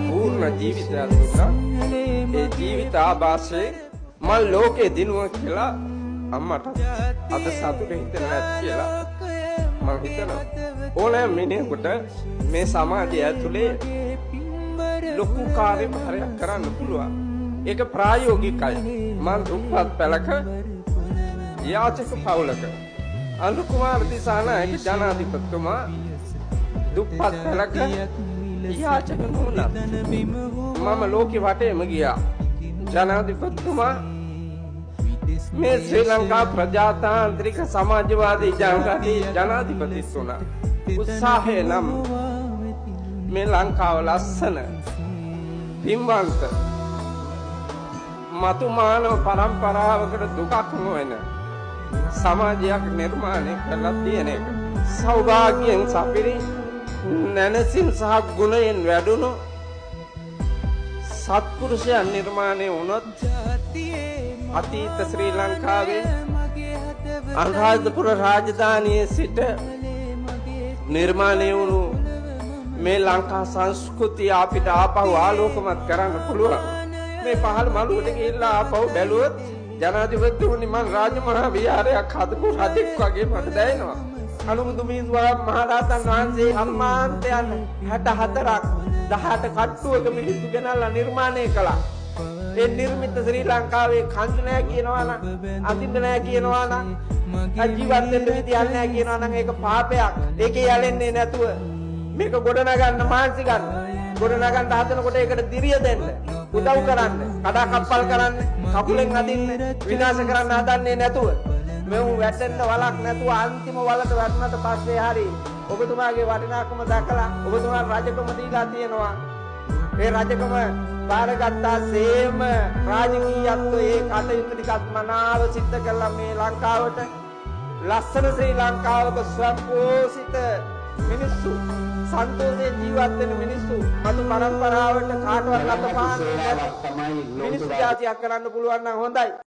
පූර්ණ ජීවිතයක් දුන්නා. ඒ ජීවිත ආభాසයේ මම ලෝකේ දිනුවා කියලා අම්මට අද සතුට හිතෙන්නේ නැති කියලා මම හිතනවා. ඕනෑම මිනිහෙකුට මේ සමාජය ඇතුලේ ලොකු කාර්යභාරයක් කරන්න පුළුවන්. ඒක ප්‍රායෝගිකයි. මම දුප්පත් පැලක යාචක පවුලක අනුර කුමාර දිසානායක ජනාධිපතිතුමා දුප්පත් පැලක යාචක නුනා. මම ලෝකෙ වටේම ගියා. ජනාධිපතිතුමා මේ ශ්‍රී ලංකා ප්‍රජාතාන්ත්‍රික සමාජවාදී ජනාධිපතිතුමා උත්සාහය නම් මේ ලංකාව ලස්සන පින්වන්ත මතු මානව පරම්පරාවකට දුකක් නොවන සමාජයක් නිර්මාණය කරලා තියෙන එක. සෞභාග්‍යයෙන් සපිරි නැනසින් සහ ගුණයෙන් වැඩුණු සත්පුරුෂයන් නිර්මාණය වුණොත් අතීත ශ්‍රී ලංකාවේ අනුරාධපුර රාජධානියේ සිට නිර්මාණය වුණු මේ ලංකා සංස්කෘතිය අපිට ආපහු ආලෝකමත් කරන්න පුළුවන්. මේ පහළ මළුවට ගිහිල්ලා ආපහු බැලුවොත් ජනාධිපතිතුමනි මම රාජමහා විහාරයක් හදපු රජෙක් වගේ මට දැනෙනවා. අනුමුදුමීන්වා මහරහතන් වහන්සේ හම්මාන්තයන් 64ක් 18 කට්ටුවක මිනිස්සු ගෙනල්ලා නිර්මාණය කළා. ඒ නිර්මිත ශ්‍රී ලංකාවේ කන්ද නැහැ කියනවා නම් අඳින්න නැහැ කියනවා නම් ජීවත් වෙන්න විදියක් නැහැ කියනවා නම් ඒක පාපයක්. ඒකේ යැලෙන්නේ නැතුව මේක ගොඩනගන්න මානසි ගන්න. ගොඩනගන්න හදනකොට ඒකට දිරිය දෙන්න. උදව් කරන්න. කඩා කප්පල් කරන්න. කකුලෙන් අදින්න. විනාශ කරන්න හදන්නේ නැතුව. මෙව් වැටෙන්න වලක් නැතුව අන්තිම වලට වැටුණාට පස්සේ හරි ඔබතුමාගේ වටිනාකම දැකලා ඔබතුමා රජකම දීලා තියෙනවා. ඒ රජකම බාරගත්තා සේම රාජකීයත්ව ඒ කටයුතු ටිකක් මනාව සිද්ධ කළා මේ ලංකාවට ලස්සන ශ්‍රී ලංකාවක ස්වයංපෝෂිත මිනිස්සු සන්තෝෂයෙන් ජීවත් වෙන මිනිස්සු මතු පරම්පරාවට කාටවත් අත පාන්නේ නැති මිනිස්සු ජාතියක් කරන්න පුළුවන් නම් හොඳයි.